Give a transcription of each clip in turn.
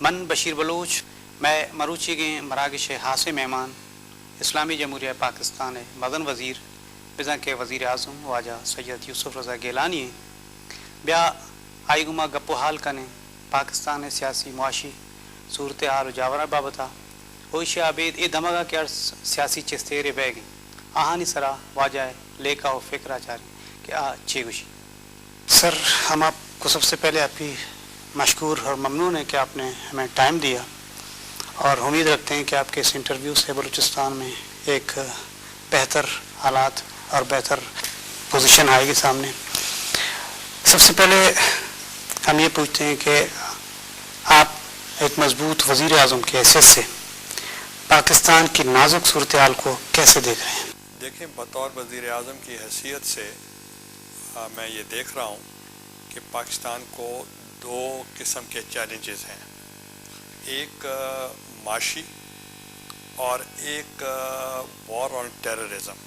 من بشیر بلوچ میں مروچی کے مراکش حاصل مہمان اسلامی جمہوریہ پاکستان ہے مدن وزیر بزا کے وزیر اعظم واجہ سید یوسف رضا گیلانی بیا آئی گما گپو حال کنے پاکستان سیاسی معاشی صورتحال و جاورہ بابتا ہوشی عبید اے دھماگا کے سیاسی چستیرے بہ گئیں آہانی سرا واجہ لیکا و فکرہ چاری کہ چی گوشی سر ہم آپ کو سب سے پہلے آپ کی مشکور اور ممنون ہے کہ آپ نے ہمیں ٹائم دیا اور امید رکھتے ہیں کہ آپ کے اس انٹرویو سے بلوچستان میں ایک بہتر حالات اور بہتر پوزیشن آئے گی سامنے. سب سے پہلے ہم یہ پوچھتے ہیں کہ آپ ایک مضبوط وزیر اعظم کی حیثیت سے پاکستان کی نازک صورتحال کو کیسے دیکھ رہے ہیں؟ دیکھیں، بطور وزیر اعظم کی حیثیت سے میں یہ دیکھ رہا ہوں کہ پاکستان کو دو قسم کے چیلنجز ہیں، ایک معاشی اور ایک وار آن ٹیررزم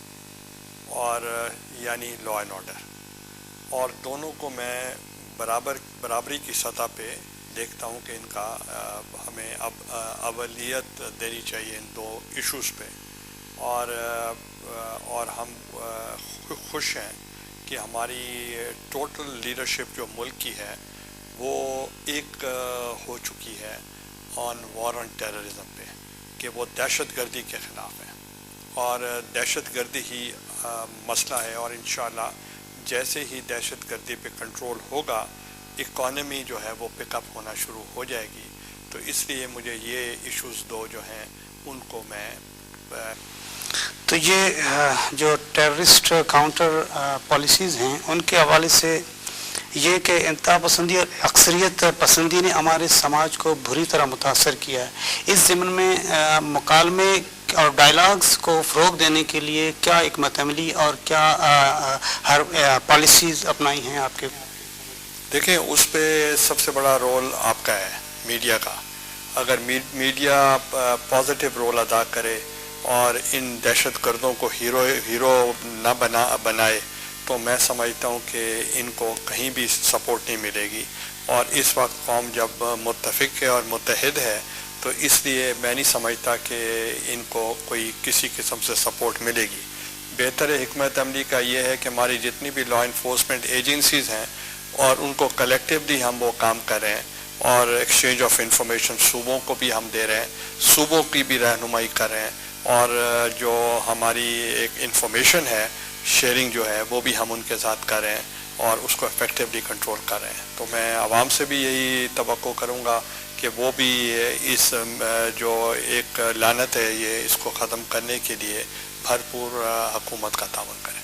اور یعنی لا اینڈ آرڈر، اور دونوں کو میں برابری کی سطح پہ دیکھتا ہوں کہ ان کا ہمیں اب اولیت دینی چاہیے ان دو ایشوز پہ، اور ہم خوش ہیں کہ ہماری ٹوٹل لیڈرشپ جو ملک کی ہے وہ ایک ہو چکی ہے آن وار آن ٹیررزم پہ، کہ وہ دہشت گردی کے خلاف ہے، اور دہشت گردی ہی مسئلہ ہے، اور انشاءاللہ جیسے ہی دہشت گردی پہ کنٹرول ہوگا اکانومی جو ہے وہ پک اپ ہونا شروع ہو جائے گی. تو اس لیے مجھے یہ ایشوز دو جو ہیں ان کو میں تو یہ جو ٹیررسٹ کاؤنٹر پالیسیز ہیں ان کے حوالے سے یہ کہ انتہا پسندی اور اکثریت پسندی نے ہمارے سماج کو بری طرح متاثر کیا ہے. اس ضمن میں مکالمے اور ڈائلاگز کو فروغ دینے کے لیے کیا حکمت عملی اور کیا ہر پالیسیز اپنائی ہیں آپ کے؟ دیکھیں، اس پہ سب سے بڑا رول آپ کا ہے، میڈیا کا. اگر میڈیا پازیٹیو رول ادا کرے اور ان دہشت گردوں کو ہیرو نہ بنائے تو میں سمجھتا ہوں کہ ان کو کہیں بھی سپورٹ نہیں ملے گی. اور اس وقت قوم جب متفق ہے اور متحد ہے تو اس لیے میں نہیں سمجھتا کہ ان کو کوئی کسی قسم سے سپورٹ ملے گی. بہتر حکمت عملی کا یہ ہے کہ ہماری جتنی بھی لا انفورسمنٹ ایجنسیز ہیں اور ان کو کلیکٹیولی ہم وہ کام کر رہے ہیں، اور ایکسچینج آف انفارمیشن صوبوں کو بھی ہم دے رہے ہیں، صوبوں کی بھی رہنمائی کر رہے ہیں، اور جو ہماری ایک انفارمیشن ہے شیئرنگ جو ہے وہ بھی ہم ان کے ساتھ کر رہے ہیں اور اس کو افیکٹولی کنٹرول کر رہے ہیں. تو میں عوام سے بھی یہی توقع کروں گا کہ وہ بھی اس جو ایک لعنت ہے یہ اس کو ختم کرنے کے لیے بھرپور حکومت کا تعاون کریں.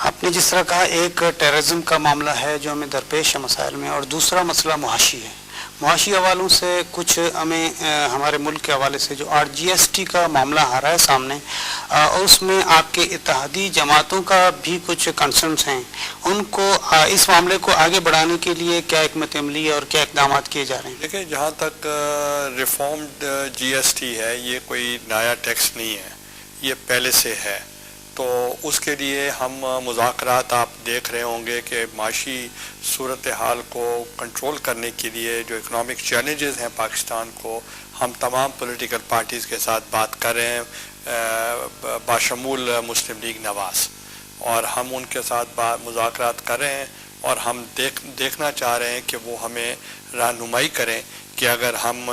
آپ نے جس طرح کہا ایک ٹیررزم کا معاملہ ہے جو ہمیں درپیش ہے مسائل میں، اور دوسرا مسئلہ معاشی ہے. معاشی حوالوں سے کچھ ہمیں ہمارے ملک کے حوالے سے جو RGST کا معاملہ آ رہا ہے سامنے، اس میں آپ کے اتحادی جماعتوں کا بھی کچھ کنسرنس ہیں، ان کو اس معاملے کو آگے بڑھانے کے لیے کیا حکمت عملی اور کیا اقدامات کیے جا رہے ہیں؟ دیکھیں، جہاں تک ریفارمڈ GST ہے یہ کوئی نیا ٹیکس نہیں ہے، یہ پہلے سے ہے. تو اس کے لیے ہم مذاکرات آپ دیکھ رہے ہوں گے کہ معاشی صورتحال کو کنٹرول کرنے کے لیے جو اکنامک چیلنجز ہیں پاکستان کو، ہم تمام پولیٹیکل پارٹیز کے ساتھ بات کر رہے ہیں باشمول مسلم لیگ نواز، اور ہم ان کے ساتھ مذاکرات کر رہے ہیں، اور ہم دیکھنا چاہ رہے ہیں کہ وہ ہمیں رہنمائی کریں کہ اگر ہم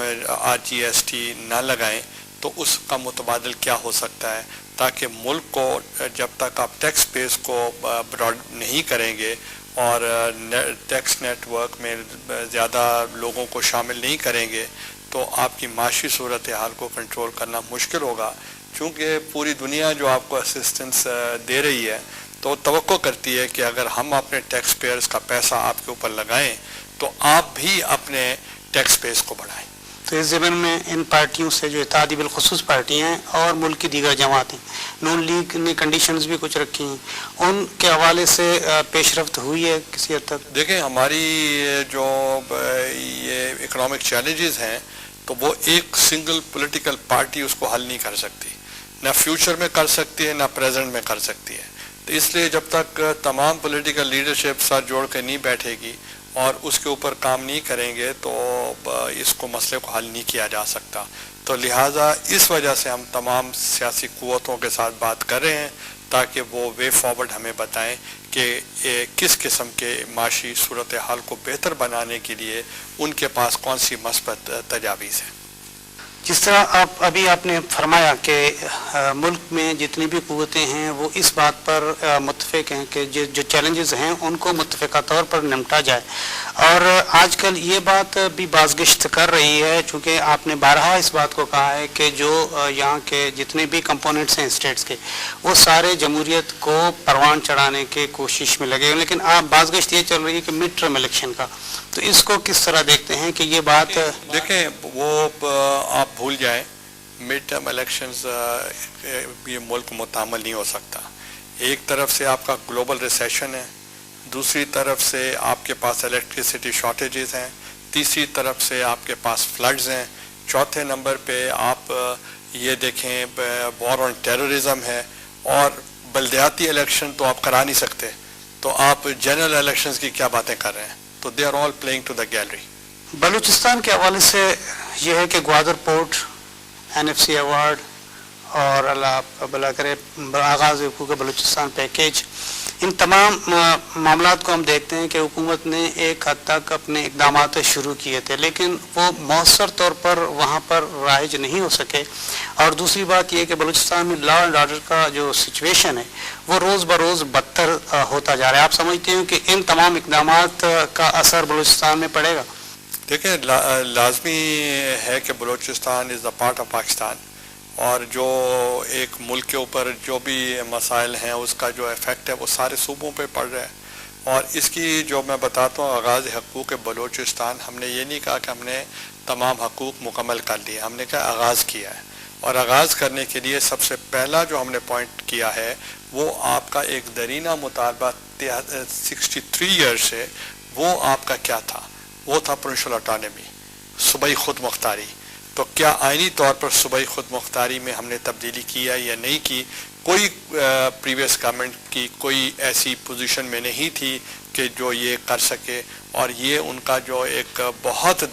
RGST نہ لگائیں تو اس کا متبادل کیا ہو سکتا ہے، تاکہ ملک کو جب تک آپ ٹیکس بیس کو براڈ نہیں کریں گے اور ٹیکس نیٹ ورک میں زیادہ لوگوں کو شامل نہیں کریں گے تو آپ کی معاشی صورتحال کو کنٹرول کرنا مشکل ہوگا. چونکہ پوری دنیا جو آپ کو اسسٹنس دے رہی ہے تو توقع کرتی ہے کہ اگر ہم اپنے ٹیکس پیئرز کا پیسہ آپ کے اوپر لگائیں تو آپ بھی اپنے ٹیکس بیس کو بڑھائیں. تو اس زمین میں ان پارٹیوں سے جو اتحادی بالخصوص پارٹیاں ہیں اور ملک کی دیگر جماعتیں، نون لیگ نے کنڈیشنز بھی کچھ رکھی ہیں، ان کے حوالے سے پیش رفت ہوئی ہے کسی حد تک؟ دیکھیں، ہماری جو یہ اکنامک چیلنجز ہیں تو وہ ایک سنگل پولیٹیکل پارٹی اس کو حل نہیں کر سکتی، نہ فیوچر میں کر سکتی ہے نہ پریزنٹ میں کر سکتی ہے. تو اس لیے جب تک تمام پولیٹیکل لیڈرشپ ساتھ جوڑ کے نہیں بیٹھے گی اور اس کے اوپر کام نہیں کریں گے تو اس کو مسئلے کو حل نہیں کیا جا سکتا. تو لہٰذا اس وجہ سے ہم تمام سیاسی قوتوں کے ساتھ بات کر رہے ہیں تاکہ وہ وے فارورڈ ہمیں بتائیں کہ کس قسم کے معاشی صورتحال کو بہتر بنانے کے لیے ان کے پاس کون سی مثبت تجاویز ہیں. جس طرح ابھی آپ نے فرمایا کہ ملک میں جتنی بھی قوتیں ہیں وہ اس بات پر متفق ہیں کہ جو چیلنجز ہیں ان کو متفقہ طور پر نمٹا جائے، اور آج کل یہ بات بھی بازگشت کر رہی ہے چونکہ آپ نے بارہا اس بات کو کہا ہے کہ جو یہاں کے جتنے بھی کمپوننٹس ہیں اسٹیٹس کے وہ سارے جمہوریت کو پروان چڑھانے کے کوشش میں لگے ہیں، لیکن آپ بازگشت یہ چل رہی ہے کہ مڈ ٹرم الیکشن کا، تو اس کو کس طرح دیکھتے ہیں کہ یہ بات؟ دیکھیں وہ آپ بھول جائیں مڈ ٹرم الیکشنز یہ ملک متحمل نہیں ہو سکتا. ایک طرف سے آپ کا گلوبل ریسیشن ہے، دوسری طرف سے آپ کے پاس الیکٹریسٹی شارٹیجز ہیں، تیسری طرف سے آپ کے پاس فلڈز ہیں، چوتھے نمبر پہ آپ یہ دیکھیں وار آن ٹیررزم ہے، اور بلدیاتی الیکشن تو آپ کرا نہیں سکتے، تو آپ جنرل الیکشنز کی کیا باتیں کر رہے ہیں؟ تو they are all playing to the gallery. Balochistan کے حوالے سے یہ ہے کہ گوادر پورٹ، NFC ایوارڈ اور اللہ آپ کا بھلا کرے آغاز حقوق بلوچستان پیکیج، ان تمام معاملات کو ہم دیکھتے ہیں کہ حکومت نے ایک حد تک اپنے اقدامات شروع کیے تھے لیکن وہ مؤثر طور پر وہاں پر رائج نہیں ہو سکے. اور دوسری بات یہ کہ بلوچستان میں لا اینڈ آرڈر کا جو سچویشن ہے وہ روز بروز بدتر ہوتا جا رہا ہے. آپ سمجھتے ہیں کہ ان تمام اقدامات کا اثر بلوچستان میں پڑے گا؟ دیکھیں لازمی ہے کہ بلوچستان از اے پارٹ آف پاکستان، اور جو ایک ملک کے اوپر جو بھی مسائل ہیں اس کا جو افیکٹ ہے وہ سارے صوبوں پہ پڑ رہا ہے. اور اس کی جو میں بتاتا ہوں آغاز حقوق بلوچستان، ہم نے یہ نہیں کہا کہ ہم نے تمام حقوق مکمل کر لیے، ہم نے کہا آغاز کیا ہے. اور آغاز کرنے کے لیے سب سے پہلا جو ہم نے پوائنٹ کیا ہے وہ آپ کا ایک درینہ مطالبہ 63 ایئرز سے، وہ آپ کا کیا تھا؟ وہ تھا پروونشل آٹونومی، صوبائی خود مختاری. تو کیا آئینی طور پر صوبائی خود مختاری میں ہم نے تبدیلی کی ہے یا نہیں کی؟ کوئی پریویس گورنمنٹ کی کوئی ایسی پوزیشن میں نہیں تھی کہ جو یہ کر سکے، اور یہ ان کا جو ایک بہت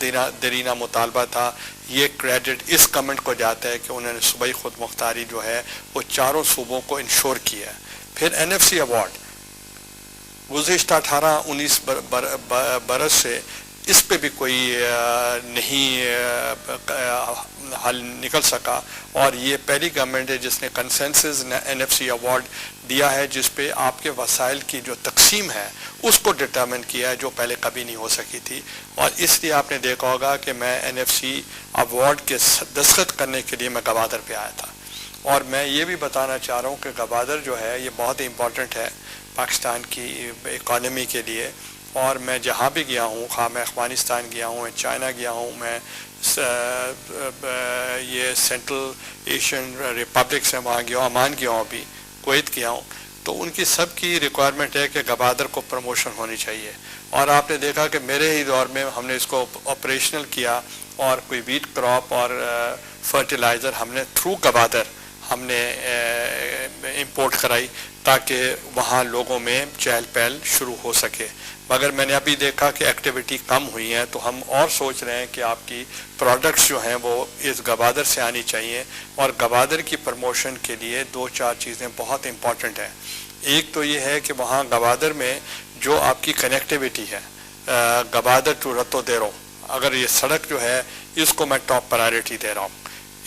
درینہ مطالبہ تھا. یہ کریڈٹ اس گورنمنٹ کو جاتا ہے کہ انہوں نے صوبائی خود مختاری جو ہے وہ چاروں صوبوں کو انشور کیا ہے. پھر NFC ایوارڈ گزشتہ 18-19 برس سے اس پہ بھی کوئی نہیں حل نکل سکا، اور یہ پہلی گورنمنٹ ہے جس نے کنسنسس NFC ایوارڈ دیا ہے جس پہ آپ کے وسائل کی جو تقسیم ہے اس کو ڈٹرمن کیا ہے، جو پہلے کبھی نہیں ہو سکی تھی. اور اس لیے آپ نے دیکھا ہوگا کہ میں NFC ایوارڈ کے دستخط کرنے کے لیے میں گوادر پہ آیا تھا. اور میں یہ بھی بتانا چاہ رہا ہوں کہ گوادر جو ہے یہ بہت امپورٹنٹ ہے پاکستان کی اکانومی کے لیے. اور میں جہاں بھی گیا ہوں، خواہ میں افغانستان گیا ہوں، میں چائنا گیا ہوں، میں یہ سینٹرل ایشین ریپبلک سے وہاں گیا ہوں، عمان گیا ہوں، ابھی کویت گیا ہوں، تو ان کی سب کی ریکوائرمنٹ ہے کہ گوادر کو پروموشن ہونی چاہیے. اور آپ نے دیکھا کہ میرے ہی دور میں ہم نے اس کو آپریشنل کیا، اور کوئی ویٹ کراپ اور فرٹیلائزر ہم نے تھرو گوادر ہم نے امپورٹ کرائی تاکہ وہاں لوگوں میں چہل پہل شروع ہو سکے. مگر میں نے ابھی دیکھا کہ ایکٹیویٹی کم ہوئی ہیں، تو ہم اور سوچ رہے ہیں کہ آپ کی پروڈکٹس جو ہیں وہ اس گوادر سے آنی چاہیے. اور گوادر کی پروموشن کے لیے 2-4 چیزیں بہت امپورٹنٹ ہیں. ایک تو یہ ہے کہ وہاں گوادر میں جو آپ کی کنیکٹیویٹی ہے گوادر ٹو رتو دیرو، اگر یہ سڑک جو ہے اس کو میں ٹاپ پرائرٹی دے رہا ہوں،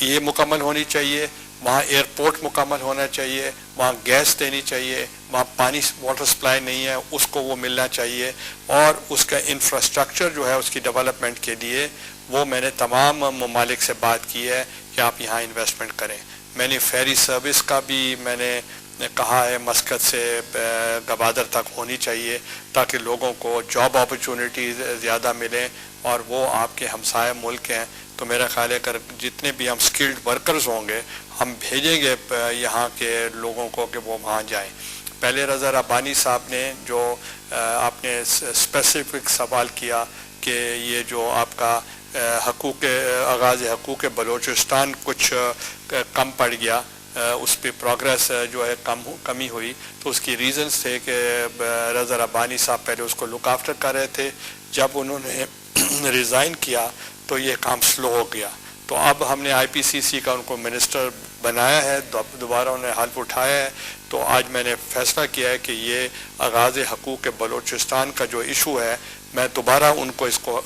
یہ مکمل ہونی چاہیے. وہاں ایئرپورٹ مکمل ہونا چاہیے، وہاں گیس دینی چاہیے، وہاں پانی واٹر سپلائی نہیں ہے اس کو وہ ملنا چاہیے. اور اس کا انفراسٹرکچر جو ہے اس کی ڈیولپمنٹ کے لیے وہ میں نے تمام ممالک سے بات کی ہے کہ آپ یہاں انویسٹمنٹ کریں. میں نے فیری سروس کا بھی میں نے کہا ہے مسقط سے گوادر تک ہونی چاہیے تاکہ لوگوں کو جاب اپرچونیٹیز زیادہ ملیں، اور وہ آپ کے ہمسائے ملک ہیں. تو میرا خیال ہے کہ جتنے بھی ہم سکلڈ ورکرز ہوں گے ہم بھیجیں گے یہاں کے لوگوں کو کہ وہ وہاں جائیں. پہلے رضا ربانی صاحب نے جو آپ نے اسپیسیفک سوال کیا کہ یہ جو آپ کا آغاز حقوق بلوچستان کچھ کم پڑ گیا، اس پہ پروگریس جو ہے کمی ہوئی، تو اس کی ریزنز تھے کہ رضا ربانی صاحب پہلے اس کو لک آفٹر کر رہے تھے، جب انہوں نے ریزائن کیا تو یہ کام سلو ہو گیا، تو اب ہم نے آئی پی سی سی کا ان کو منسٹر بنایا ہے، دوبارہ انہیں حلف اٹھایا ہے، تو آج میں نے فیصلہ کیا ہے کہ یہ آغاز حقوق بلوچستان کا جو ایشو ہے میں دوبارہ ان کو اس کو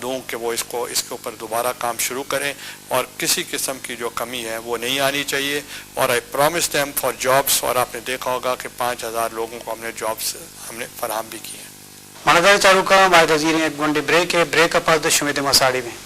دوں کہ وہ اس کے اوپر دوبارہ کام شروع کریں، اور کسی قسم کی جو کمی ہے وہ نہیں آنی چاہیے، اور I promise them for jobs, اور آپ نے دیکھا ہوگا کہ 5000 لوگوں کو ہم نے جابس ہم نے فراہم بھی کیے ہیں۔ منظر چارو کا مائد وزیر ایک گنڈی بریک ہے، بریک اپ از شمیت مساڑی میں